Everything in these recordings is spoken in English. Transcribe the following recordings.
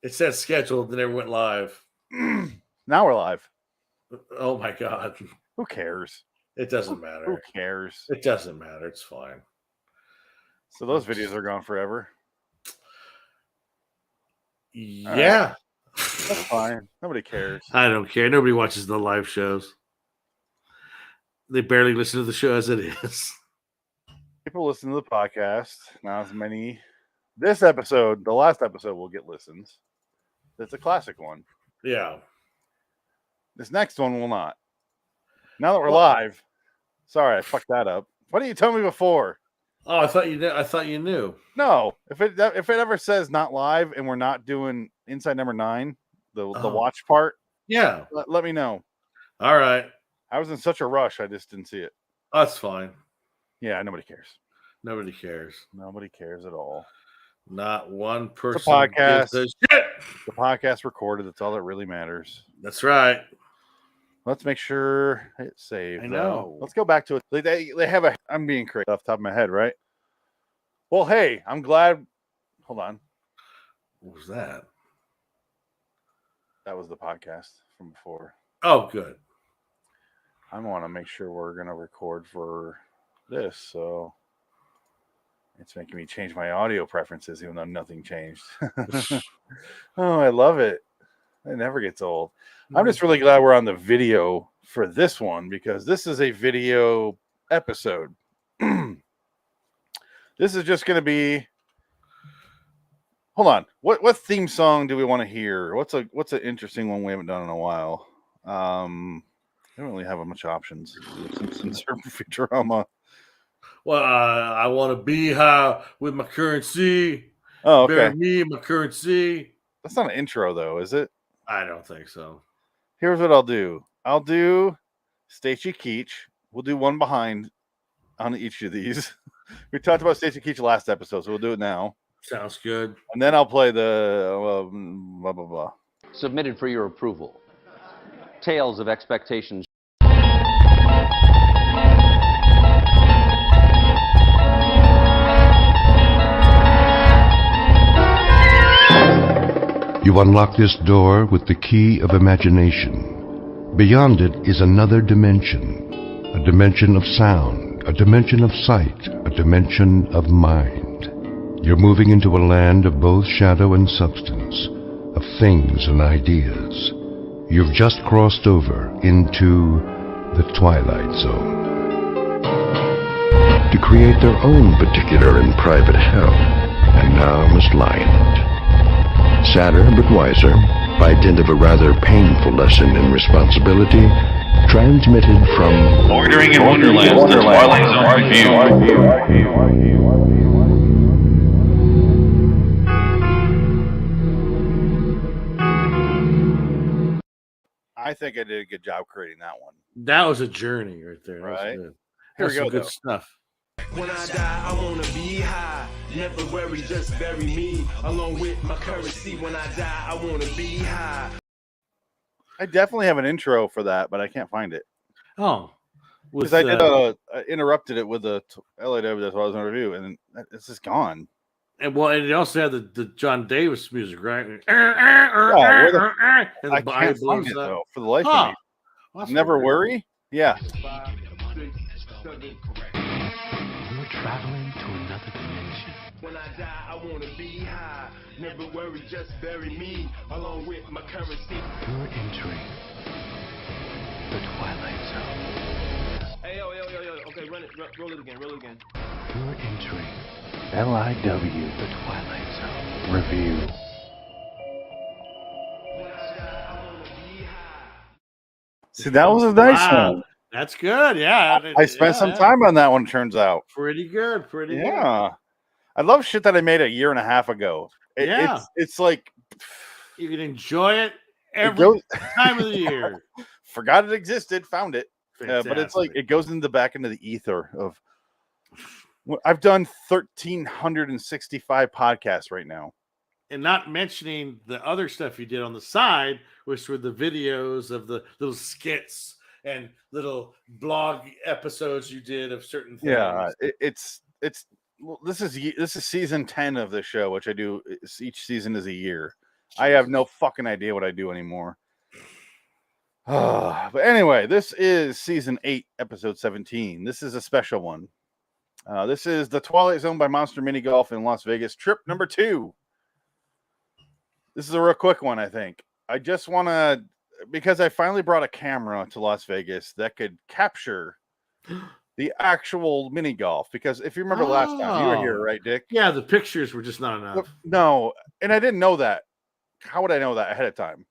It said scheduled, then it went live. Now we're live. Oh my god. Who cares? It doesn't matter. Who cares? It doesn't matter. It's fine. So those videos are gone forever. Yeah. Right. That's fine. Nobody cares. I don't care. Nobody watches the live shows. They barely listen to the show as it is. People listen to the podcast. Not as many. This episode, the last episode, will get listens. It's a classic one. Yeah. This next one will not. Now that we're live. Sorry, I fucked that up. Why didn't you tell me before? Oh, I thought you knew. No. If it ever says not live and we're not doing Inside Number 9, the watch part, yeah, let me know. All right. I was in such a rush, I just didn't see it. That's fine. Yeah, nobody cares. Nobody cares. Nobody cares at all. Not one person. It's a podcast. The podcast recorded. That's all that really matters. That's right. Let's make sure it's saved. I know. Let's go back to it. They have a. I'm being crazy off the top of my head, right? Well, hey, I'm glad. Hold on. What was that? That was the podcast from before. Oh, good. I want to make sure we're going to record for this, so it's making me change my audio preferences, even though nothing changed. Oh, I love it. It never gets old. I'm just really glad we're on the video for this one, because this is a video episode. This is just going to be. Hold on. What theme song do we want to hear? What's an interesting one we haven't done in a while? I don't really have much options. Simpsons or Futurama. Well, I want to be high with my currency. Oh, okay. Bury me, my currency. That's not an intro, though, is it? I don't think so. Here's what I'll do. I'll do Stacy Keach. We'll do one behind on each of these. We talked about Stacy Keach last episode, so we'll do it now. Sounds good. And then I'll play the blah, blah, blah. Submitted for your approval. Tales of Expectations. You unlock this door with the key of imagination. Beyond it is another dimension, a dimension of sound, a dimension of sight, a dimension of mind. You're moving into a land of both shadow and substance, of things and ideas. You've just crossed over into the Twilight Zone. To create their own particular and private hell, and now must lie in it. Sadder but wiser, by dint of a rather painful lesson in responsibility, transmitted from Bordering in Wonderland, the Twilight Zone review. I think I did a good job creating that one. That was a journey right there. Right. Good. Here we go. Good stuff. When I die, I wanna be high. Never worry, just bury me along with my currency. When I die, I wanna be high. I definitely have an intro for that, but I can't find it. Oh, because I did I interrupted it with the LIW. That's why I was in a review, and it's just gone. And it also had the John Davis music, right? I can't find it though for the life of me. Well, never worry. Yeah. You're traveling to another dimension. When I die, I wanna be high. Never worry, just bury me along with my currency. You're entering the Twilight Zone. Hey, yo. Okay, roll it again. You're entering LIW, the Twilight Zone review. When I die, I wanna be high. See, that was a nice one. That's good. Yeah. I spent some time on that one, turns out. Pretty good. Yeah. I love shit that I made a year and a half ago. It's like you can enjoy it every time of the year. Forgot it existed, found it. But it's like it goes back into the ether of. I've done 1,365 podcasts right now. And not mentioning the other stuff you did on the side, which were the videos of the little skits and little blog episodes you did of certain things. Yeah, this is season 10 of the show, which I do. Each season is a year, I have no fucking idea what I do anymore. But anyway, this is season 8, episode 17. This is a special one. This is the Twilight Zone by Monster Mini Golf in Las Vegas, trip number 2. This is a real quick one, I think. I just want to, because I finally brought a camera to Las Vegas that could capture the actual mini golf. Because if you remember last time, you were here, right, Dick? Yeah, the pictures were just not enough. No, and I didn't know that. How would I know that ahead of time?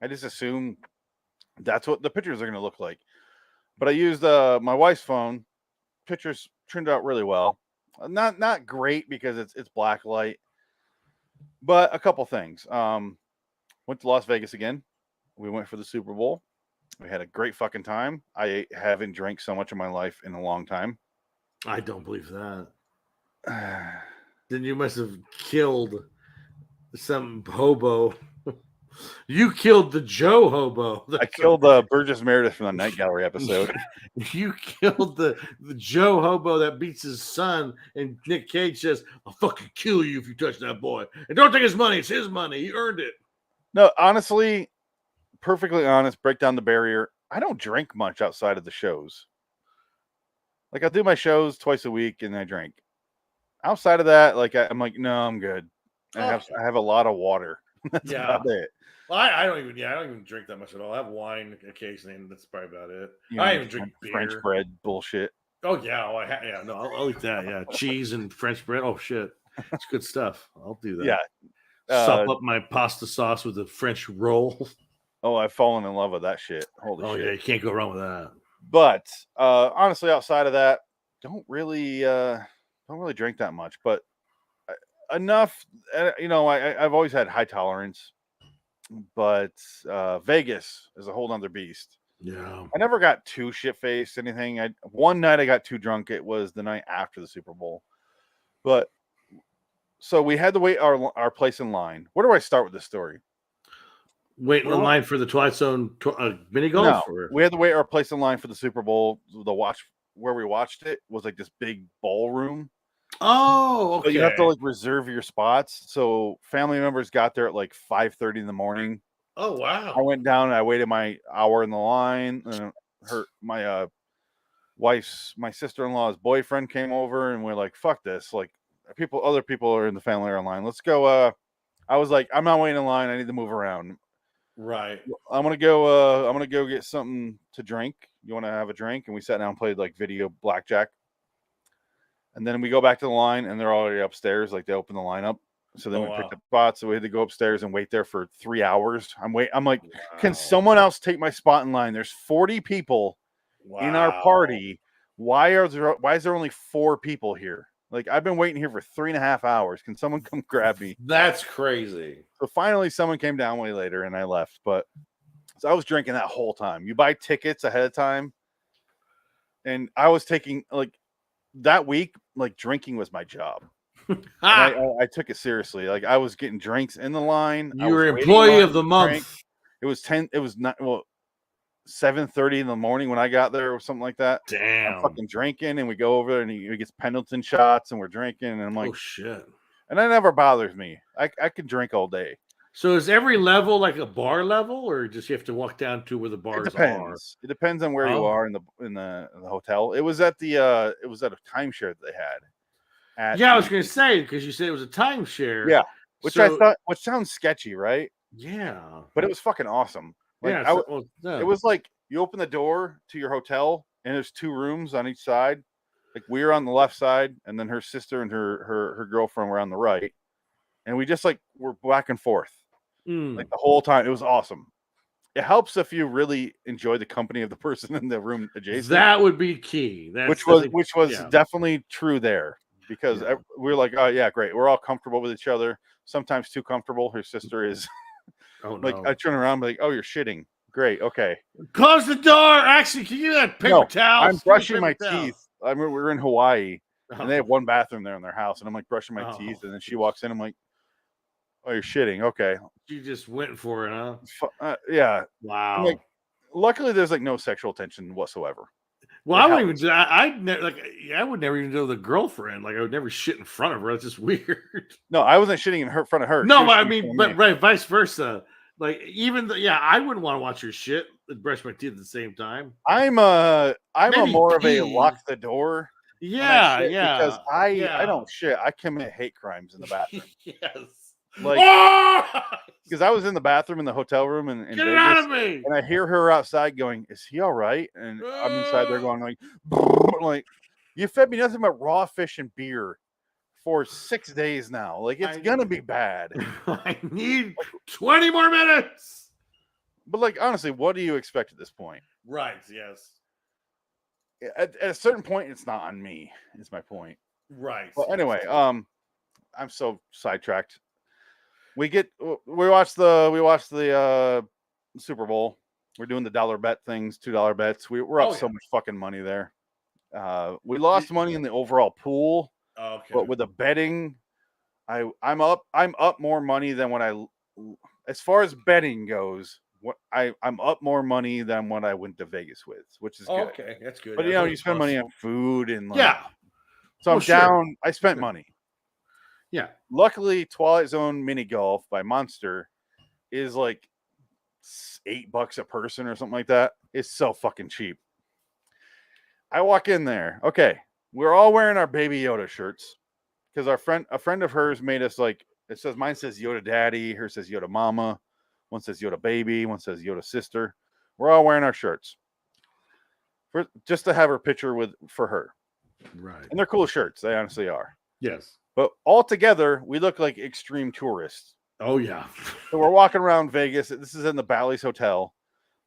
I just assumed that's what the pictures are going to look like. But I used my wife's phone. Pictures turned out really well. Not great because it's black light. But a couple things. Went to Las Vegas again. We went for the Super Bowl. We had a great fucking time. I haven't drank so much in my life in a long time. I don't believe that. Then you must have killed some hobo. You killed the Joe hobo. I killed Burgess Meredith from the Night Gallery episode. You killed the Joe hobo that beats his son, and Nick Cage says, "I'll fucking kill you if you touch that boy. And don't take his money. It's his money. He earned it." No, honestly, perfectly honest, break down the barrier. I don't drink much outside of the shows. Like, I'll do my shows twice a week and I drink. Outside of that, like, I'm like, no, I'm good. I have a lot of water. That's about it. Well, I don't even drink that much at all. I have wine occasionally, and that's probably about it. I don't even drink beer. French bread bullshit. Oh yeah, I'll eat that. Yeah, cheese and French bread. Oh shit, it's good stuff. I'll do that. Yeah, sup up my pasta sauce with a French roll. Oh, I've fallen in love with that shit. Holy shit! Yeah, you can't go wrong with that. But honestly, outside of that, don't really drink that much. But enough. I've always had high tolerance. But Vegas is a whole nother beast. Yeah. I never got too shit-faced, anything. One night I got too drunk. It was the night after the Super Bowl. But so we had to wait our place in line. Where do I start with this story? Wait in line for the Twilight Zone mini golf? No, we had to wait our place in line for the Super Bowl. The watch where we watched it was like this big ballroom. Oh, okay. So you have to like reserve your spots. So family members got there at like 5:30 in the morning. Oh wow! I went down and I waited my hour in the line. And my sister-in-law's boyfriend came over and we're like, "Fuck this!" Like other people are in the family are in line. Let's go. I was like, I'm not waiting in line. I need to move around. Right. I'm gonna go get something to drink. You want to have a drink? And we sat down and played like video blackjack. And then we go back to the line, and they're already upstairs. Like they open the line up, so then we picked up spots. So we had to go upstairs and wait there for 3 hours. I'm like, can someone else take my spot in line? There's 40 people in our party. Why is there only 4 people here? Like I've been waiting here for 3.5 hours. Can someone come grab me? That's crazy. So finally, someone came down way later, and I left. But so I was drinking that whole time. You buy tickets ahead of time, and I was taking like. That week, like drinking was my job. I took it seriously. Like I was getting drinks in the line. You were employee of the month. It was 7:30 in the morning when I got there or something like that. Damn. I'm fucking drinking, and we go over there and he gets Pendleton shots, and we're drinking, and I'm like, oh shit. And that never bothers me. I can drink all day. So is every level like a bar level, or just you have to walk down to where the bars are? It depends on where you are in the hotel. It was at a timeshare that they had. I was going to say because you said it was a timeshare. Yeah, which sounds sketchy, right? Yeah, but it was fucking awesome. Like, it was like you open the door to your hotel, and there's 2 rooms on each side. Like we were on the left side, and then her sister and her girlfriend were on the right, and we just like were back and forth. Like the whole time. It was awesome. It helps if you really enjoy the company of the person in the room adjacent. That would be key. Which was definitely true there because we were like, oh yeah, great. We're all comfortable with each other. Sometimes too comfortable. Her sister is. Oh no. Like I turn around and be like, oh, you're shitting. Great. Okay. Close the door. Actually, can you get paper towel? I'm brushing my teeth. I mean, we're in Hawaii and they have 1 bathroom there in their house, and I'm like brushing my teeth, and then she walks in. I'm like, oh, you're shitting. Okay. You just went for it, huh? Yeah. Wow. Like, luckily, there's like no sexual tension whatsoever. Well, I wouldn't even do. I'd never like. I would never even do with a girlfriend. Like I would never shit in front of her. That's just weird. No, I wasn't shitting in front of her. No, I mean, but right, vice versa. Like I wouldn't want to watch her shit and brush my teeth at the same time. I'm a Maybe more of a pee. lock the door. Yeah, because I don't shit. I commit hate crimes in the bathroom. Yes. Like, because I was in the bathroom in the hotel room and Get it out of me. And I hear her outside going, "Is he all right?" And I'm inside there going like, you fed me nothing but raw fish and beer for 6 days now. Like it's gonna be bad. I need 20 more minutes. But like honestly, what do you expect at this point? Right. Yes. At a certain point, it's not on me. Is my point. Right. Well, anyway, I'm so sidetracked. We watched the Super Bowl. We're doing the dollar bet things, $2 bets. We're up so much fucking money there. We lost money in the overall pool, but with the betting, I'm up more money than when as far as betting goes. I'm up more money than what I went to Vegas with, which is good. Okay, that's good. But you spend money on food and so I'm down. Sure. I spent money. Yeah. Luckily, Twilight Zone mini golf by Monster is like $8 a person or something like that. It's so fucking cheap. I walk in there. Okay, we're all wearing our Baby Yoda shirts because a friend of hers made us like it says. Mine says Yoda Daddy. Hers says Yoda Mama. One says Yoda Baby. One says Yoda Sister. We're all wearing our shirts just to have her picture for her. Right. And they're cool shirts. They honestly are. Yes. But all together, we look like extreme tourists. Oh, yeah. So we're walking around Vegas. This is in the Bally's Hotel.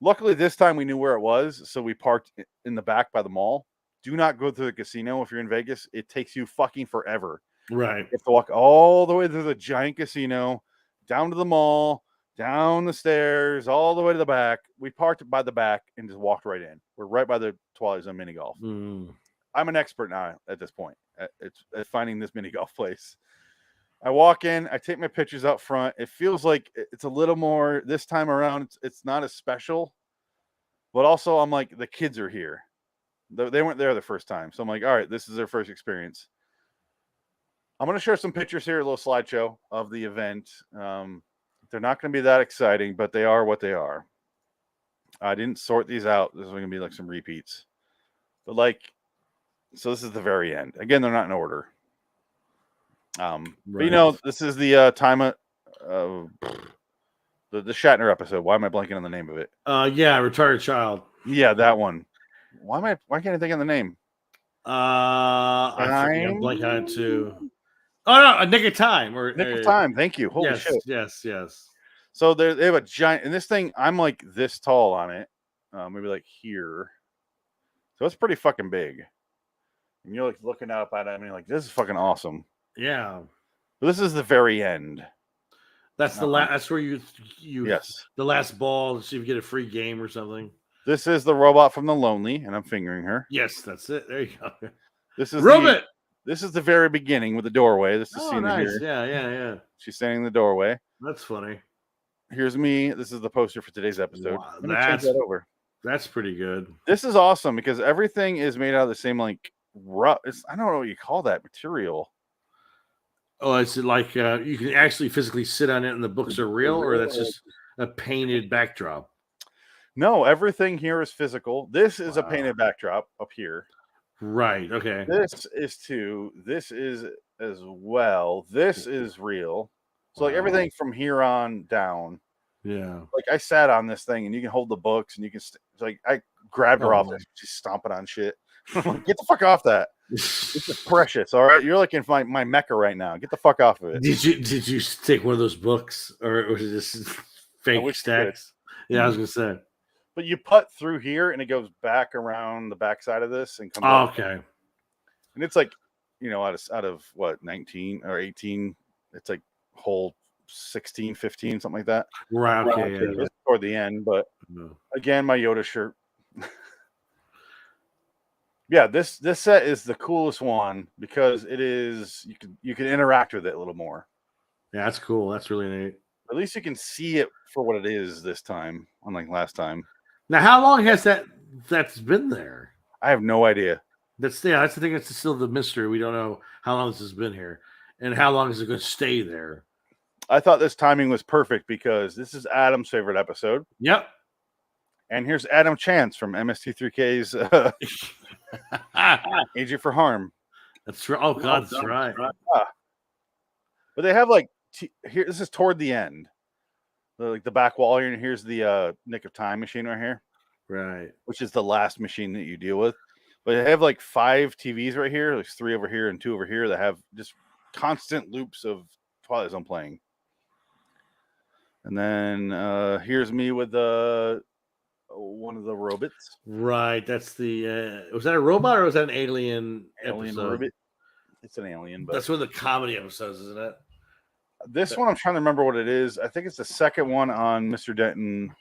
Luckily, this time we knew where it was, so we parked in the back by the mall. Do not go through the casino if you're in Vegas. It takes you fucking forever. Right. You have to walk all the way through the giant casino, down to the mall, down the stairs, all the way to the back. We parked by the back and just walked right in. We're right by the Twilight Zone mini golf. I'm an expert now at this point at finding this mini golf place. I walk in, I take my pictures up front. It feels like it's a little more this time around. It's not as special, but also I'm like, the kids are here. They weren't there the first time. So I'm like, all right, this is their first experience. I'm going to share some pictures here, a little slideshow of the event. They're not going to be that exciting, but they are what they are. I didn't sort these out. This is going to be like some repeats. But so this is the very end. Again, they're not in order. Right. But this is the time of the Shatner episode. Why am I blanking on the name of it? Yeah, Retired Child. Yeah, that one. Why can't I think of the name? I'm blanking on it too. Oh no, A Nick of Time or Nick of Time. Thank you. Holy shit. Yes. So they have a giant, and this thing, I'm like this tall on it, maybe like here. So it's pretty fucking big. And you're like looking up at it, and you're like, this is fucking awesome. Yeah. But this is the very end. That's the last. That's where you yes, the last ball to see if you get a free game or something. This is the robot from The Lonely, and I'm fingering her. Yes, that's it. There you go. This is Robot. This is the very beginning with the doorway. This is the scene nice. here. Yeah. She's standing in the doorway. That's funny. Here's me. This is the poster for today's episode. Wow, Let me change that over. That's pretty good. This is awesome because everything is made out of the same rough. I don't know what you call that material. Oh, it's like you can actually physically sit on it and the books are real, or that's just a painted backdrop? No, everything here is physical. This is a painted backdrop up here. Right. Okay. This is too. This is as well. This is real. So like everything from here on down. Yeah. Like I sat on this thing and you can hold the books and you can I grabbed her off it. She's stomping on shit. Get the fuck off that. This is precious. All right. You're like in my mecca right now. Get the fuck off of it. Did you take one of those books or was it just fake stacks? Yeah, I was gonna say. But you putt through here and it goes back around the backside of this and comes up. Okay. And it's like, out of what, 19 or 18, it's like hole 16, 15, something like that. Right. Okay. Yeah. Toward the end, but again, my Yoda shirt. Yeah, this set is the coolest one because it is you can interact with it a little more. Yeah, that's cool. That's really neat. At least you can see it for what it is this time, unlike last time. Now, how long has that's been there? I have no idea. That's the thing. That's still the mystery. We don't know how long this has been here, and how long is it going to stay there. I thought this timing was perfect because this is Adam's favorite episode. Yep. And here's Adam Chance from MST3K's Agent for Harm. That's right. Oh God, that's right. But they have like here. This is toward the end, like the back wall here, and here's the Nick of Time machine right here, Right. which is the last machine that you deal with. But they have like 5 TVs right here. There's 3 over here and 2 over here that have just constant loops of Twilight Zone playing. And then here's me with one of the robots. Right. That's the. Was that a robot or was that an alien? Episode? Robot. It's an alien, but that's one of the comedy episodes, isn't it? This one I'm trying to remember what it is. I think it's the second one on Mr. Denton.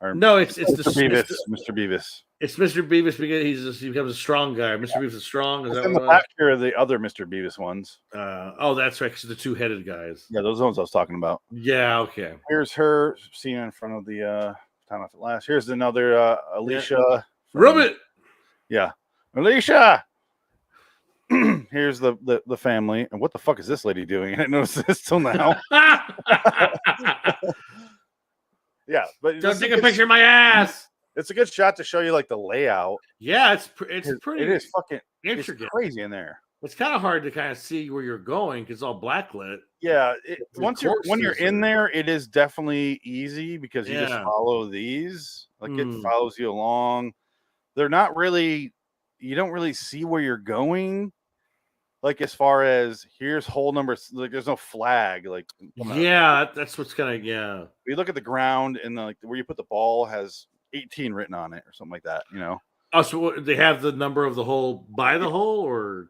Or no, it's Mr. Beavis. Mr. Beavis. It's Mr. Beavis because he becomes a strong guy. Mr. Beavis is strong. Is that in the back here are the other Mr. Beavis ones. Oh, that's right. Because the 2-headed guys. Yeah, those are the ones I was talking about. Yeah. Okay. Here's her seen in front of the Time Off at Last. Here's another Alicia. Robot. Yeah, Alicia. Here's the family. And what the fuck is this lady doing? I didn't notice this till now. Yeah, but don't take a picture of my ass. It's a good shot to show you like the layout. Yeah, it's pretty. It is fucking intricate. It's crazy in there. It's kind of hard to kind of see where you're going because it's all backlit. Yeah, when you're in there, it is definitely easy because you just follow these. Like it follows you along. They're not really. You don't really see where you're going. Like as far as here's hole number, like there's no flag. Like that's what's kind of You look at the ground and like where you put the ball has 18 written on it or something like that. You know. Oh, so they have the number of the hole by the hole, or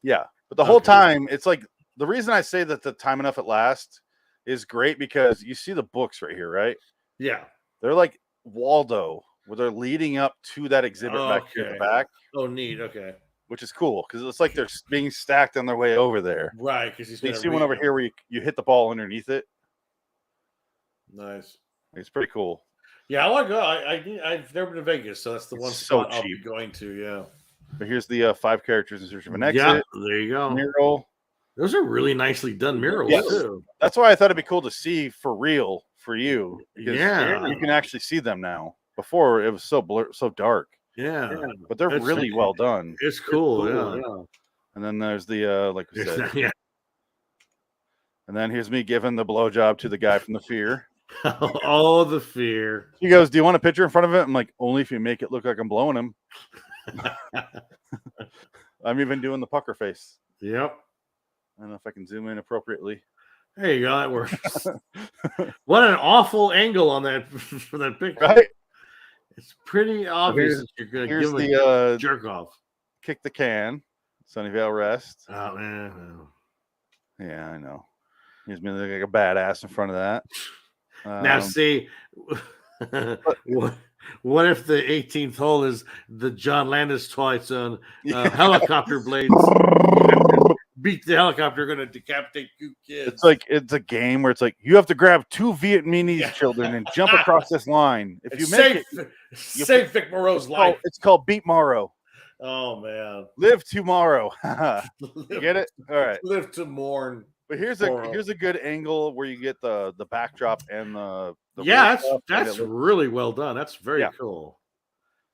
yeah, but the whole time it's like the reason I say that the Time Enough at Last is great because you see the books right here, right? Yeah, they're like Waldo, where they're leading up to that exhibit back here in the back. Oh, neat. Okay. Which is cool because it's like they're being stacked on their way over there. Right. Because you see one over here where you hit the ball underneath it. Nice. It's pretty cool. Yeah, I want to go. I've never been to Vegas, so that's the one spot I'll be going to. Yeah. But here's the 5 characters in search of an exit. Yeah, there you go. Mural. Those are really nicely done murals too. That's why I thought it'd be cool to see for real for you. Because you can actually see them now. Before it was so so dark. Yeah, but they're really well done. It's cool, yeah. And then there's the like we said, yeah. And then here's me giving the blowjob to the guy from the Fear. Oh, the Fear. He goes, "Do you want a picture in front of it?" I'm like, "Only if you make it look like I'm blowing him." I'm even doing the pucker face. Yep. I don't know if I can zoom in appropriately. There you go. That works. What an awful angle on that for that picture. Right. It's pretty obvious that you're going to give the jerk off. Kick the can. Sunnyvale Rest. Oh, man. Yeah, I know. He's me looking like a badass in front of that. Now, see, what if the 18th hole is the John Landis Twilight Zone helicopter blades? Beat the helicopter, going to decapitate 2 kids. It's a game where it's like you have to grab 2 Vietnamese children and jump across this line. If you make it, save Vic Morrow's life. It's called Beat Morrow. Oh man, live tomorrow. You get it? All right, live to mourn. But here's a good angle where you get the backdrop and the that's really well done. That's very cool.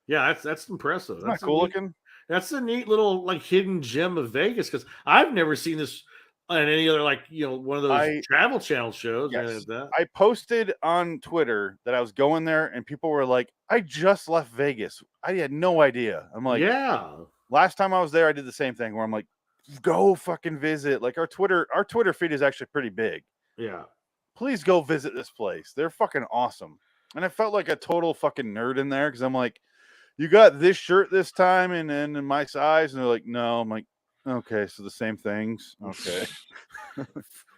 Yeah, that's impressive. Isn't that cool looking? That's a neat little like hidden gem of Vegas because I've never seen this on any other one of those Travel Channel shows. Yes. Like that. I posted on Twitter that I was going there, and people were like, "I just left Vegas. I had no idea." I'm like, "Yeah." Last time I was there, I did the same thing where I'm like, "Go fucking visit." Like our Twitter feed is actually pretty big. Yeah. Please go visit this place. They're fucking awesome. And I felt like a total fucking nerd in there because I'm like, "You got this shirt this time and then in my size," and they're like, "No." I'm like, "Okay, so the same things." Okay.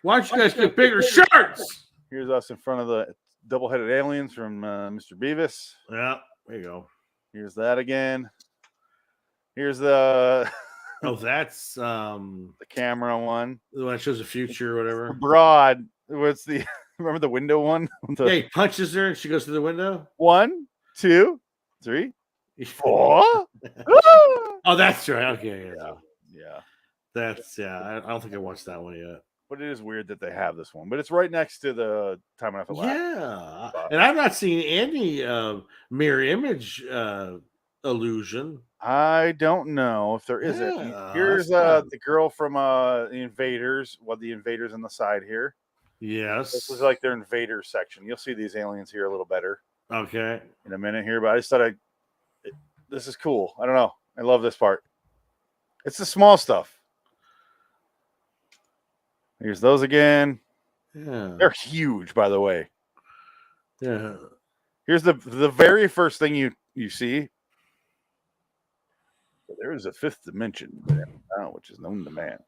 Why don't you guys get bigger shirts? Here's us in front of the double-headed aliens from Mr. Beavis. Yeah, there you go. Here's that again. Here's the that's the camera one. The one that shows the future or whatever. Broad. What's the remember the window one? Yeah, he punches her and she goes through the window. 1, 2, 3. Oh, Oh, that's right. Okay, yeah. yeah. That's I don't think I watched that one yet. But it is weird that they have this one. But it's right next to the Time Enough Elapsed. Yeah, and I've not seen any mirror image illusion. I don't know if there is any. Yeah, Here's that's the girl from the Invaders. Well, the Invaders on the side here. yes. This is like their Invaders section. You'll see these aliens here a little better Okay. in a minute here. But I just thought this is cool. I don't know. I love this part. It's the small stuff. Here's those again. Yeah. They're huge, by the way. Yeah. Here's the very first thing you see. There is a fifth dimension, which is known to man.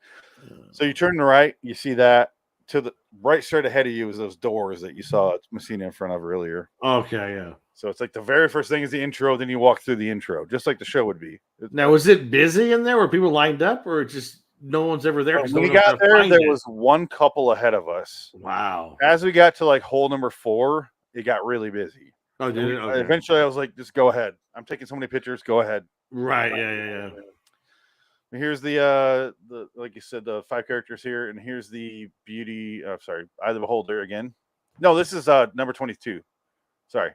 So you turn to the right, you see that. To the right straight ahead of you is those doors that you saw Messina in front of earlier. Okay, yeah. So it's like the very first thing is the intro, then you walk through the intro, just like the show would be. Now, was it busy in there? Were people lined up, or just no one's ever there? 'cause When no we one knows how got to there, find there it? was one couple ahead of us. Wow. As we got to like hole number 4, it got really busy. Oh, did it? Okay. Eventually, I was like, just go ahead. I'm taking so many pictures. Go ahead. Right. Yeah. Here's the like you said, the 5 characters here, and here's the beauty. Sorry, Eye of the Beholder again. No, this is number 22. Sorry.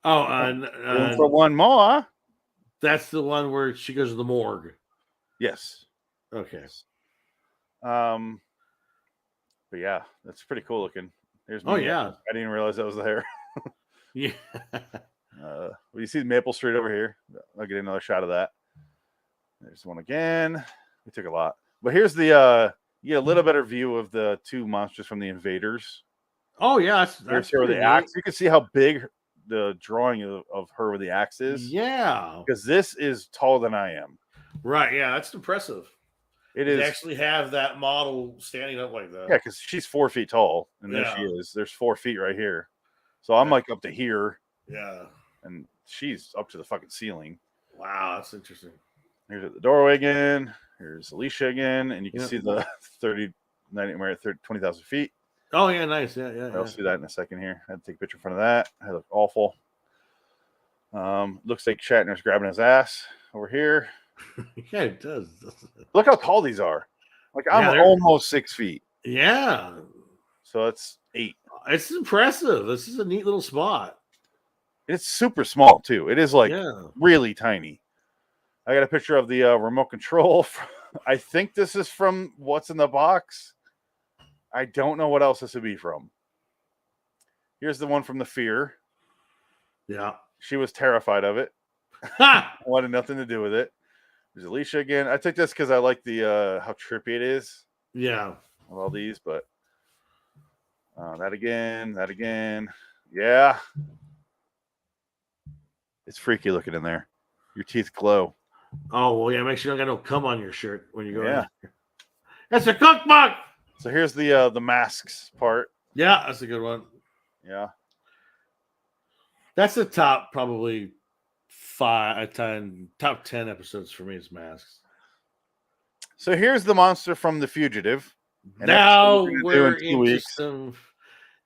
Oh, Room for one more. that's the one where she goes to the morgue. Yes. Okay. But yeah, that's pretty cool looking. There's me. Oh yeah. I didn't realize that was there. Yeah. Well, you see Maple Street over here. I'll get another shot of that. There's one again. We took a lot, but here's the you get a little better view of the 2 monsters from the Invaders. Oh yeah. Here's her with the axe. You can see how big the drawing of her with the axe is. Yeah. Because this is taller than I am. Right. Yeah. That's impressive. It is. They actually have that model standing up like that. Yeah, because she's 4 feet tall, and there she is. There's 4 feet right here. So I'm like up to here. Yeah. And she's up to the fucking ceiling. Wow, that's interesting. Here's at the doorway again. Here's Alicia again, and you can see the 20,000 feet. Oh yeah, nice. Yeah. I'll see that in a second here. I had to take a picture in front of that. I look awful. Looks like Shatner's grabbing his ass over here. Yeah, it does. Look how tall these are. Like I'm almost 6 feet. Yeah. So it's 8. It's impressive. This is a neat little spot. It's super small too. It is like really tiny. I got a picture of the remote control. I think this is from What's in the Box. I don't know what else this would be from. Here's the one from The Fear. Yeah. She was terrified of it. Ha! Wanted nothing to do with it. There's Alicia again. I took this because I like the how trippy it is. Yeah. Of all these, but that again. Yeah. It's freaky looking in there. Your teeth glow. Oh, well, yeah, make sure you don't got no cum on your shirt when you go in there. That's a cookbook! So here's the masks part. Yeah, that's a good one. Yeah. That's the top probably 10 episodes for me is Masks. So here's the monster from The Fugitive. And now we're in 2 into weeks, some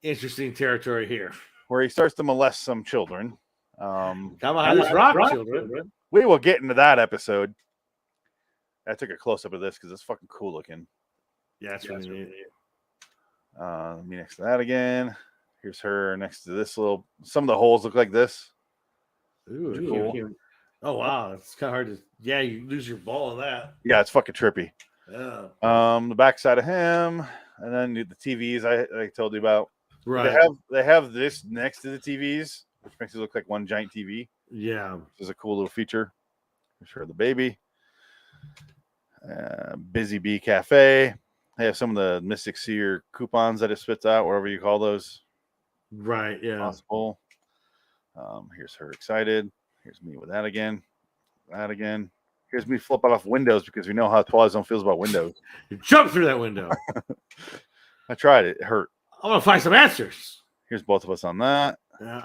interesting territory here. where he starts to molest some children. Come behind this rock, children. We will get into that episode. I took a close up of this because it's fucking cool looking. Yeah, that's really neat. Me next to that again. Here's her next to this little. Some of the holes look like this. Ooh, cool. Oh wow, it's kind of hard to. Yeah, you lose your ball in that. Yeah, it's fucking trippy. Yeah. The backside of him, and then the TVs I told you about. Right. They have this next to the TVs, which makes it look like one giant TV. Yeah, which is a cool little feature. Here's the baby. Busy Bee Cafe. They have some of the Mystic Seer coupons that it spits out, whatever you call those. Right. Yeah. Possible. Here's her excited. Here's me with that again. That again. Here's me flipping off windows because we know how Twilight Zone feels about windows. You jump through that window. I tried it. It hurt. I want to find some answers. Here's both of us on that. Yeah.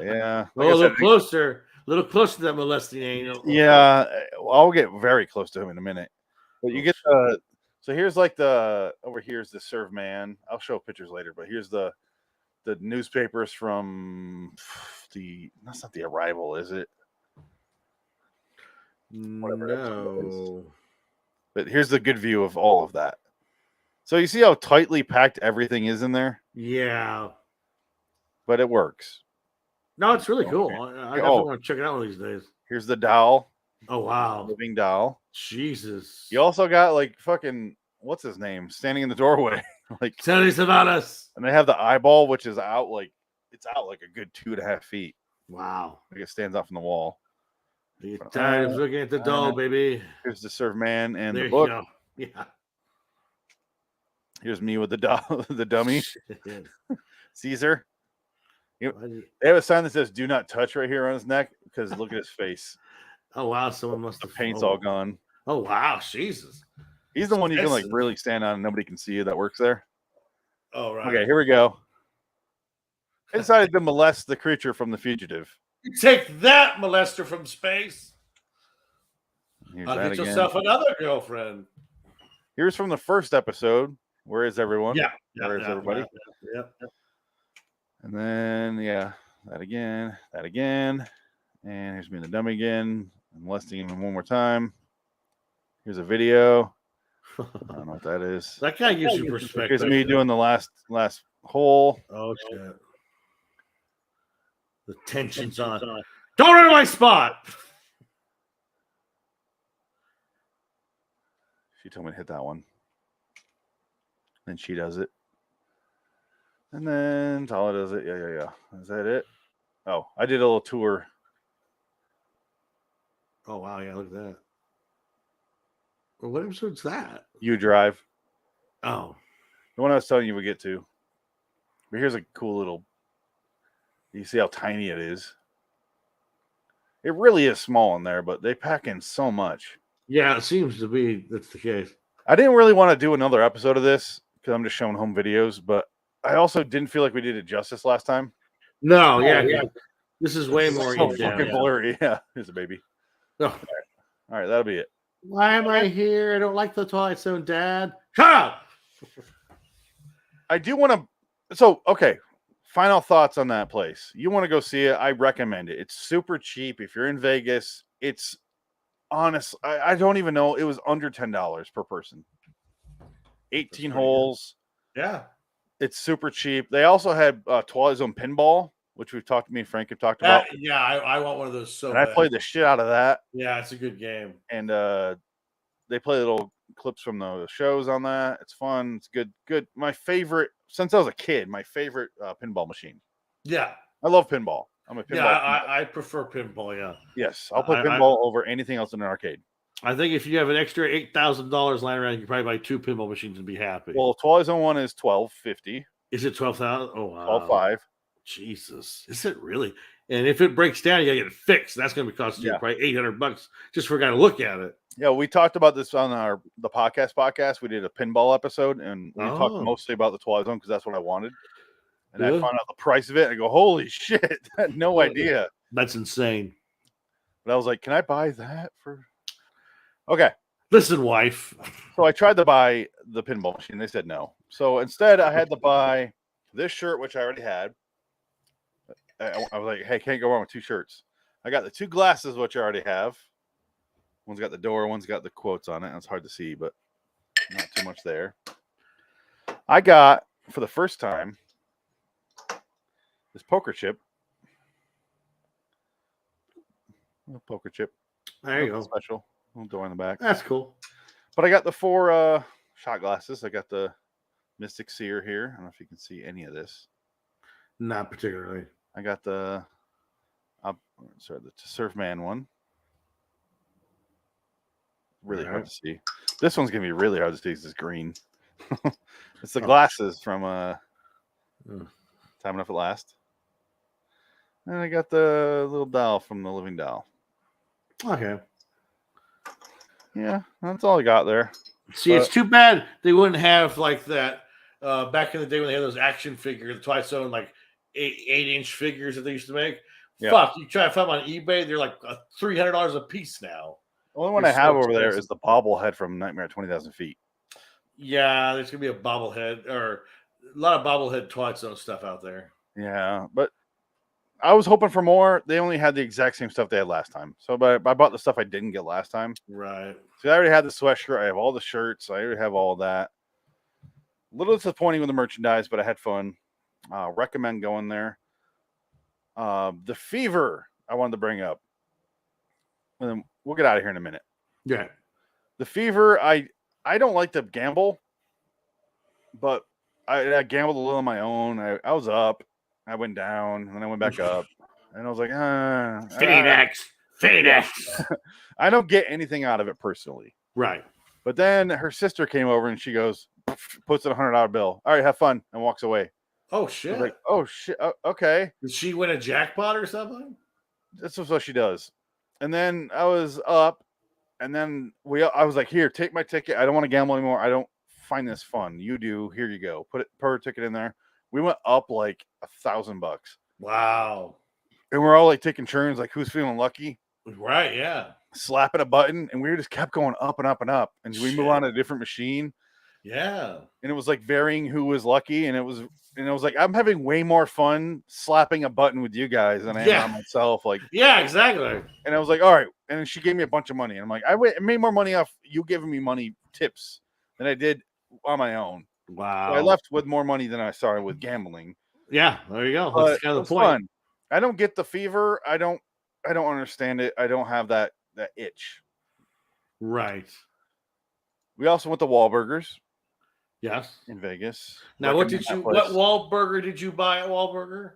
Yeah. Like a little closer to that molesting angel. Yeah. I'll get very close to him in a minute. But you get so here's like over here's the serve man. I'll show pictures later, but here's the the newspapers from that's not the Arrival, is it? Whatever episode it is. No. But here's the good view of all of that. So you see how tightly packed everything is in there? Yeah. But it works. No, it's really cool. I definitely want to check it out one of these days. Here's the doll. Oh, wow. Living doll. Jesus. You also got like fucking, what's his name? Standing in the doorway. Like TZ85's. And they have the eyeball, which is out like a good 2.5 feet. Wow. Like it stands out from the wall. You're tired of looking at the doll, baby. Here's the serve man and There the book. you go. Yeah. Here's me with the doll, the dummy. Caesar. They Why have a sign that says "Do not touch" right here on his neck because look at his face. Oh, wow. Someone must The have. paint's all gone. Oh, wow. Jesus. He's the one you can like Expensive. really stand on and nobody can see you that works there. Oh, right. Okay, here we go. I decided to molest the creature from The Fugitive. You take that, molester from space. Here's I'll that get again. yourself another girlfriend. Here's from the first episode. Where is everyone? Yeah. Where is everybody? Yeah. And then, that again. And here's me in the dummy again. I'm molesting him one more time. Here's a video. I don't know what that is. That guy gives you perspective. Here's me doing the last hole. Oh, shit. The tension's on. Don't run to my spot. She told me to hit that one. Then she does it. And then Tala does it. Yeah. Is that it? Oh, I did a little tour. Oh, wow. Yeah, look at that. Well, what episode's that? You drive. Oh. The one I was telling you we get to. But here's a cool little. You see how tiny it is. It really is small in there, but they pack in so much. Yeah, it seems to be that's the case. I didn't really want to do another episode of this because I'm just showing home videos, but I also didn't feel like we did it justice last time. No, yeah. This is way more so in-depth. fucking blurry. Yeah, here's a baby. Oh. All right, that'll be it. Why am I here? I don't like the Twilight Zone, Dad. Shut up! I do want to. So, okay. Final thoughts on that place. You want to go see it? I recommend it. It's super cheap. If you're in Vegas, it's honest. I don't even know. It was under $10 per person. 18 holes. Yeah. It's super cheap. They also had Twilight Zone pinball, which me and Frank have talked about. Yeah, I want one of those so and bad. I played the shit out of that. Yeah, it's a good game. And they play little clips from the shows on that. It's fun. It's good. My favorite, since I was a kid, my favorite pinball machine. Yeah. I love pinball. I'm a pinball. Yeah, I prefer pinball, yeah. Yes, I'll play pinball over anything else in an arcade. I think if you have an extra $8,000 lying around, you can probably buy 2 pinball machines and be happy. Well, Twilight Zone 1 is $12.50. Is it 12,000? Oh, wow. $12.5. Jesus. Is it really? And if it breaks down, you got to get it fixed. That's going to be costing you probably $800 just for a guy to look at it. Yeah, we talked about this on the podcast. We did a pinball episode, and we talked mostly about the Twilight Zone because that's what I wanted. And I found out the price of it. And I go, holy shit. I had no idea. That's insane. But I was like, can I buy that for... Okay. Listen, wife. So I tried to buy the pinball machine. They said no. So instead, I had to buy this shirt, which I already had. I was like, hey, can't go wrong with 2 shirts. I got the 2 glasses, which I already have. One's got the door, one's got the quotes on it. And it's hard to see, but not too much there. I got, for the first time, this poker chip. Poker chip. There you go. Special. Little door in the back. That's cool. But I got the 4 shot glasses. I got the Mystic Seer here. I don't know if you can see any of this. Not particularly. I got the Surf Man one. Really hard to see. This one's gonna be really hard to see because it's green. It's the glasses from Time Enough at Last. And I got the little doll from the Living Doll. Okay. Yeah, that's all I got there. See, it's too bad they wouldn't have like that back in the day when they had those action figures, the Twilight Zone, like 8-inch figures that they used to make. Yeah. Fuck, you try to find them on eBay, they're like $300 a piece now. The only one I have over there is the bobblehead from Nightmare at 20,000 Feet. Yeah, there's gonna be a bobblehead, or A lot of bobblehead Twilight Zone stuff out there. Yeah, but I was hoping for more. They only had the exact same stuff they had last time. So but I bought the stuff I didn't get last time. Right. So I already had the sweatshirt. I have all the shirts. I already have all that. A little disappointing with the merchandise, but I had fun. Recommend going there. The fever I wanted to bring up. And then we'll get out of here in a minute. Yeah. The fever, I don't like to gamble, but I gambled a little on my own. I was up, I went down, and then I went back up, and I was like, Phoenix. I don't get anything out of it personally. Right. But then her sister came over and she goes, puts in $100 bill. All right, have fun, and walks away. Oh I shit! was like, oh shit, okay. Did she win a jackpot or something? This is what she does. And then I was up, and then I was like, here, take my ticket. I don't want to gamble anymore. I don't find this fun. You do. Here you go. Put her ticket in there. We went up like $1,000. Wow. And we're all like taking turns, like who's feeling lucky. Right. Yeah. Slapping a button, and we just kept going up and up and up. And we move on to a different machine. Yeah. And it was like varying who was lucky, and it was like I'm having way more fun slapping a button with you guys than I am on myself. Like, yeah, exactly. And I was like, all right. And then she gave me a bunch of money. And I'm like, I made more money off you giving me money tips than I did on my own. Wow. So I left with more money than I started with gambling. Yeah, there you go. But that's kind of the point. Fun. I don't get the fever. I don't understand it. I don't have that itch. Right. We also went to Wahlburgers. Yes. In Vegas. Now, what Wahlburger did you buy at Wahlburger?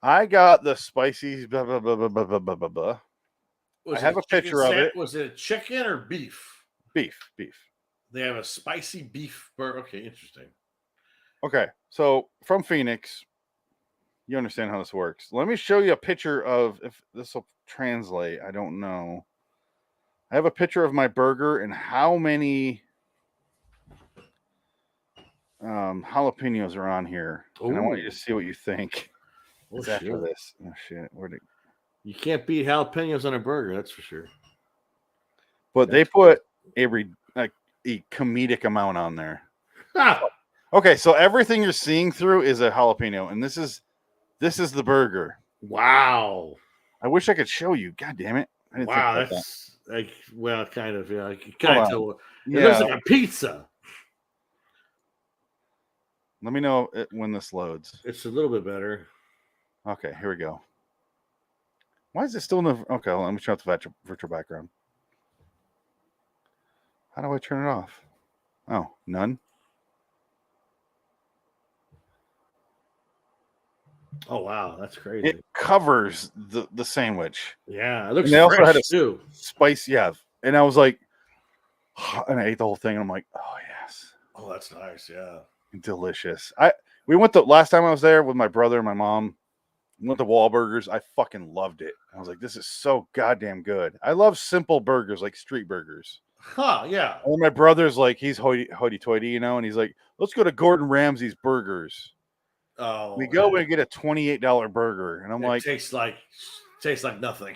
I got the spicy blah, blah, blah, blah, blah, blah, blah, blah. I have a picture of it. Was it chicken or beef? Beef. They have a spicy beef burger. Okay, interesting. Okay, so from Phoenix, you understand how this works. Let me show you a picture of, if this will translate. I don't know. I have a picture of my burger and how many jalapenos are on here. And I want you to see what you think. After this. Oh shit. You can't beat jalapenos on a burger, that's for sure. But they put a comedic amount on there. Okay, so everything you're seeing through is a jalapeno, and this is the burger. Wow. I wish I could show you. God damn it. Wow, that's like, well, kind of, yeah. Kind of tell. It looks like a pizza. Let me know when this loads. It's a little bit better. Okay, here we go. Why is it still in the... Okay, hold on, let me turn off the virtual background. How do I turn it off? Oh, none? Oh, wow, that's crazy. It covers the sandwich. Yeah, it looks and they also had a too. Spice, yeah. And I was like... And I ate the whole thing, and I'm like, oh, yes. Oh, that's nice, yeah. Delicious. We went the last time I was there with my brother and my mom. We went to Wahlburgers. I fucking loved it. I was like, this is so goddamn good. I love simple burgers, like street burgers. Huh, yeah. And my brother's like, he's hoity-toity, you know, and he's like, let's go to Gordon Ramsay's Burgers. Oh, we go and get a $28 burger, and I'm like, tastes like nothing.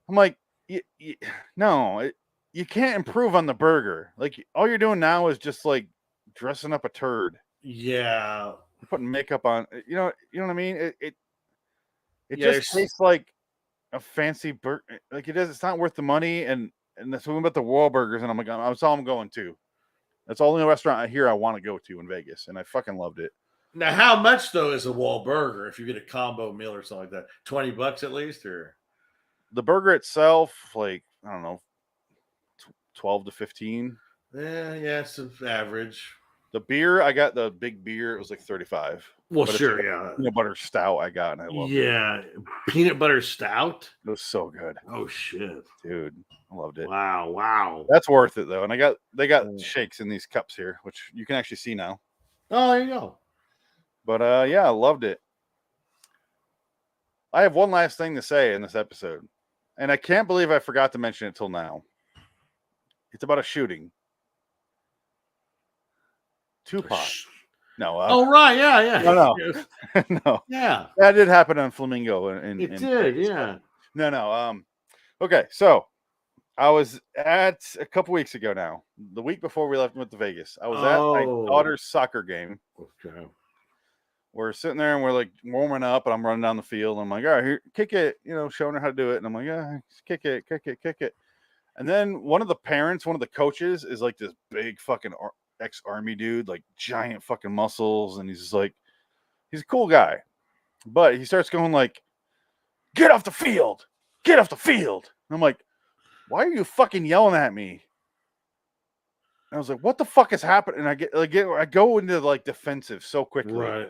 I'm like, no, you can't improve on the burger. Like, all you're doing now is just like dressing up a turd. Yeah, you're putting makeup on. You know what I mean? It just tastes like a fancy burger. Like, it does. It's not worth the money. And that's what about the Wahlburgers, and I'm like, that's all I'm going to. That's the only restaurant here I want to go to in Vegas, and I fucking loved it. Now, how much though is a Wahlburger if you get a combo meal or something like that? $20 at least, or the burger itself, like, I don't know, 12 to 15. Yeah, it's average. The beer, I got the big beer. It was like 35. Well, sure, yeah. Peanut butter stout I got, and I loved it. Yeah, peanut butter stout. It was so good. Oh shit, dude, I loved it. Wow. That's worth it though. And they got shakes in these cups here, which you can actually see now. Oh, there you go. But yeah, I loved it. I have one last thing to say in this episode, and I can't believe I forgot to mention it till now. It's about a shooting. Tupac. No. Oh, right. Yeah. No. No. Yeah. That did happen on Flamingo. It did. Yeah. No. Okay. So I was at a couple weeks ago now, the week before we went to Vegas. I was at my daughter's soccer game. Okay. we're sitting there and we're like warming up, and I'm running down the field. And I'm like, all right, here, kick it, showing her how to do it. And I'm like, yeah, kick it. And then one of the parents, one of the coaches, is like this big fucking ex-army dude, like giant fucking muscles, and he's just like, he's a cool guy, but he starts going like, get off the field. And I'm like, why are you fucking yelling at me? And I was like, what the fuck is happening? And I go into like defensive so quickly. Right.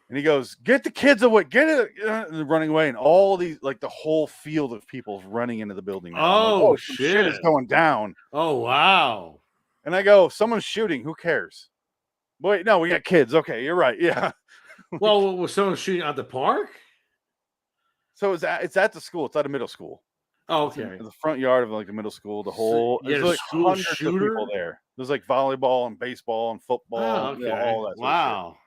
And he goes, get the kids away, get it, and running away. And all these, like the whole field of people is running into the building. Now. Oh, like, shit is going down. Oh, wow. And I go, someone's shooting. Who cares? Wait, no, we got kids. Okay, you're right. Yeah. Well, was someone shooting at the park? So it's at the school. It's at a middle school. Oh, It's okay. in the front yard of like the middle school. The whole Yeah, there's the like school hundreds of shooter? people there. There's like volleyball and baseball and football. Oh, And, okay. all that. Sort of shit. Wow.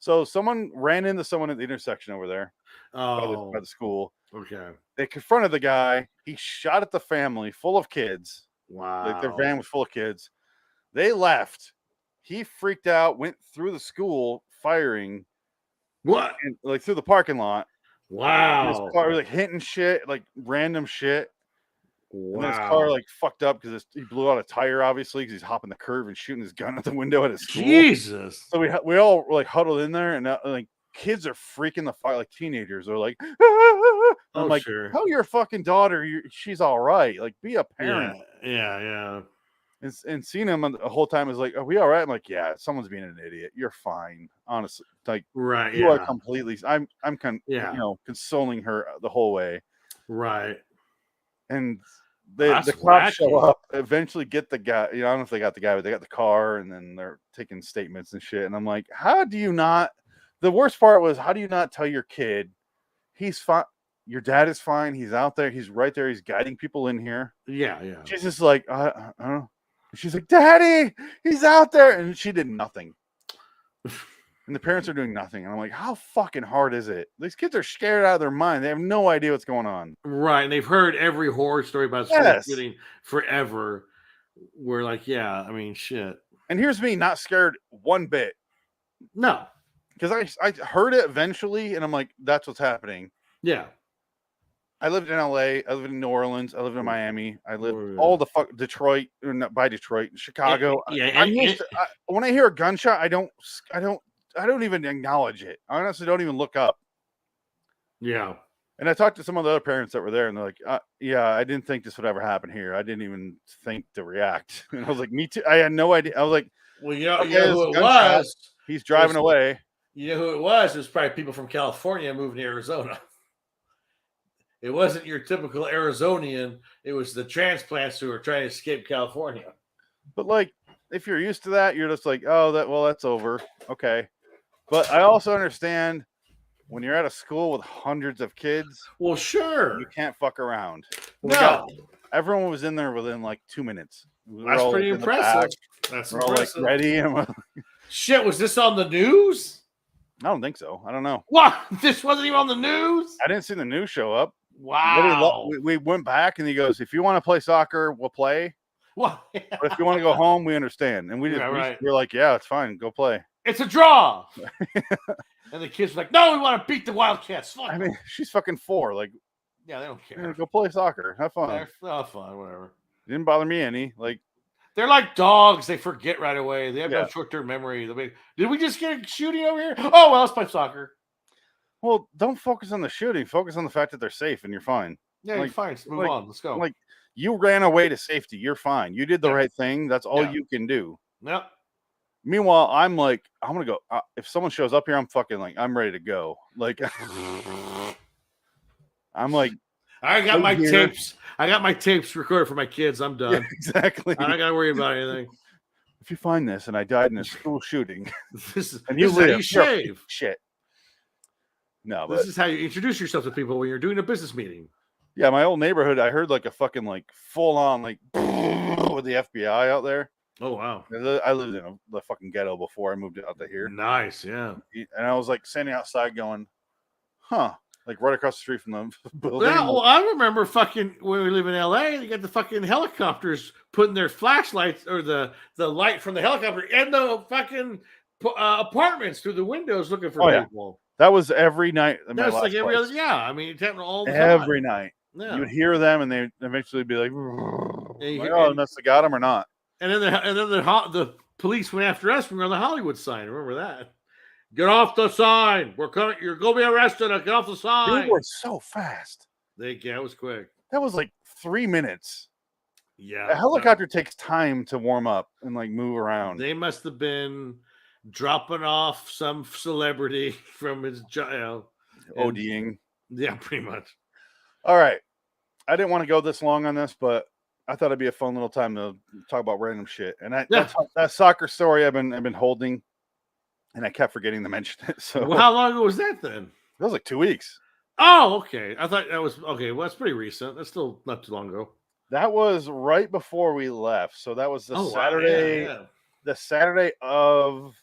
So someone ran into someone at the intersection over there Oh, by the school. okay. They confronted the guy. He shot at the family full of kids. Wow. Like their van was full of kids. They left. He freaked out, went through the school firing, What? and, like through the parking lot. Wow. His car was like hitting shit, like random shit. Wow. And then his car like fucked up because he blew out a tire, obviously, because he's hopping the curb and shooting his gun at the window at his school. Jesus. So we all were like huddled in there, and like kids are freaking the fuck, like teenagers are like, ah! I'm like, sure. tell your fucking daughter she's all right. Like, be a parent. Yeah. And seeing him the whole time is like, are we all right? I'm like, yeah, someone's being an idiot. You're fine, honestly. Like, Right. you are Yeah. completely. I'm Yeah. consoling her the whole way. Right. And That's the cops show wacky. up, eventually get the guy. I don't know if they got the guy, but they got the car, and then they're taking statements and shit. And I'm like, how do you not? The worst part was, how do you not tell your kid he's fine? Your dad is fine. He's out there. He's right there. He's guiding people in here. Yeah. She's just like, I don't know. She's like, Daddy, he's out there. And she did nothing. And the parents are doing nothing. And I'm like, how fucking hard is it? These kids are scared out of their mind. They have no idea what's going on. Right. And they've heard every horror story about school Yes. shooting forever. We're like, yeah, I mean, shit. And here's me not scared one bit. No. Because I heard it eventually, and I'm like, that's what's happening. Yeah. I lived in LA. I lived in New Orleans. I lived in Miami. I lived Oh, yeah. all the fuck Detroit, or not by Detroit, Chicago. Yeah, I'm used to, when I hear a gunshot, I don't even acknowledge it. I honestly don't even look up. Yeah. And I talked to some of the other parents that were there, and they're like, yeah, I didn't think this would ever happen here. I didn't even think to react. And I was like, me too. I had no idea. I was like, Well, you know okay, who it gunshot. was? He's driving away. You know who it was? It was probably people from California moving to Arizona. It wasn't your typical Arizonian. It was the transplants who were trying to escape California. But like, if you're used to that, you're just like, oh, that's over. Okay. But I also understand when you're at a school with hundreds of kids. Well, sure. You can't fuck around. Everyone was in there within like 2 minutes. That's pretty impressive. That's we're all like impressive. ready. And Shit, was this on the news? I don't think so. I don't know. What? This wasn't even on the news? I didn't see the news show up. Wow. We went back, and he goes, if you want to play soccer, we'll play. What? But if you want to go home, we understand. And we just we're like, yeah, it's fine. Go play. It's a draw. And the kids were like, no, we want to beat the Wildcats. Fuck. I mean, she's fucking 4. Like, yeah, they don't care. yeah, go play soccer. Have fun. They're fun, whatever. Didn't bother me any. Like, they're like dogs. They forget right away. They have Yeah. no short-term memory. Did we just get a shooting over here? Oh, well, let's play soccer. well, don't focus on the shooting. Focus on the fact that they're safe and you're fine. Yeah, you're Like- fine. Let's move like- on. Let's go. Like, you ran away to safety. You're fine. You did the Yeah. right thing. That's all Yeah. you can do. Yep. Meanwhile, I'm like, I'm gonna go. If someone shows up here, I'm fucking like, I'm ready to go. Like, I'm like, I got my here. tapes. I got my tapes recorded for my kids. I'm done. yeah, exactly. I don't got to worry about anything. If you find this and I died in a school shooting, This is, and this you is how live, you you're a piece shave. of shit. No, but This is how you introduce yourself to people when you're doing a business meeting. yeah, my old neighborhood, I heard like a fucking like full on like with the FBI out there. Oh, wow. I lived in the fucking ghetto before I moved out to here, Nice. Yeah. and I was like standing outside going, "Huh." Like right across the street from the building. Well, I remember fucking when we live in LA, you got the fucking helicopters putting their flashlights or the light from the helicopter in the fucking apartments through the windows looking for people. That was every night. That's like every other. Yeah, I mean, it's happening all the time. Every night. Yeah. You would hear them, and they eventually be like, and unless they got them or not. And then the police went after us when we were on the Hollywood sign. Remember that? Get off the sign. We're coming. You're going to be arrested. Get off the sign. They were so fast. It was quick. That was like 3 minutes. Yeah. A helicopter takes time to warm up and like move around. They must have been dropping off some celebrity from his child. ODing. Yeah, pretty much. All right. I didn't want to go this long on this, but I thought it'd be a fun little time to talk about random shit. And that soccer story I've been holding, and I kept forgetting to mention it. So well, how long ago was that then? That was like 2 weeks. Oh, okay. I thought that was okay. Well, that's pretty recent. That's still not too long ago. That was right before we left. So that was the Saturday. Wow, yeah. The Saturday of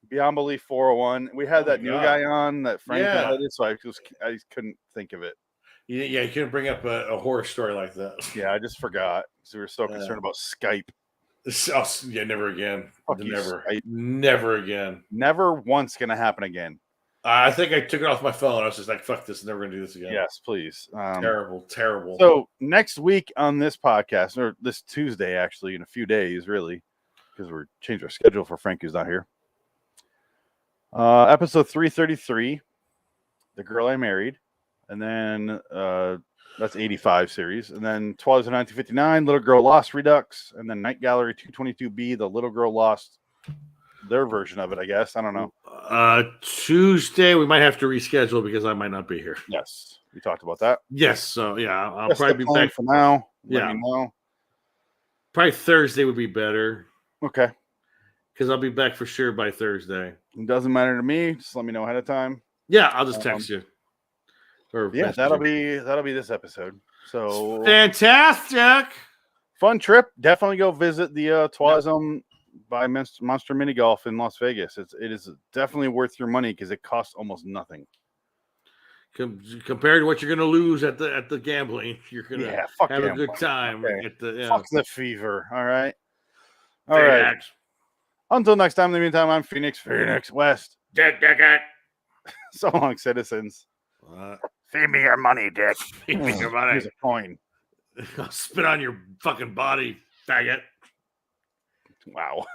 Beyond Belief 401. We had that new guy on that Frank highlighted, so I couldn't think of it. Yeah, you couldn't bring up a horror story like that. Yeah, I just forgot because we were so concerned about Skype. Yeah, never again. Never. Skype. Never again. Never once going to happen again. I think I took it off my phone. I was just like, fuck this. Never going to do this again. Yes, please. Terrible. So next week on this podcast, or this Tuesday, actually, in a few days, really, because we're changing our schedule for Frank, who's not here. Episode 333, The Girl I Married. And then that's 85 series. And then Twilight 1959, Little Girl Lost Redux. And then Night Gallery 222B, The Little Girl Lost, their version of it, I guess. I don't know. Tuesday, we might have to reschedule because I might not be here. Yes. We talked about that. Yes. So, yeah, I'll probably be back for now. Yeah. Let me know. Probably Thursday would be better. Okay. Because I'll be back for sure by Thursday. It doesn't matter to me. Just let me know ahead of time. Yeah, I'll just text you. Or yeah, that'll be this episode. So fantastic. Fun trip. Definitely go visit the Twilight Zone by Monster Mini Golf in Las Vegas. It is definitely worth your money because it costs almost nothing. Compared to what you're going to lose at the gambling, you're going to have gambling. A good time. Okay. Fuck the fever. All right. All right. Until next time, in the meantime, I'm Phoenix West. Dick. So long, citizens. Feed me your money, Dick. Feed me your money. Here's a coin. I'll spit on your fucking body, faggot. Wow.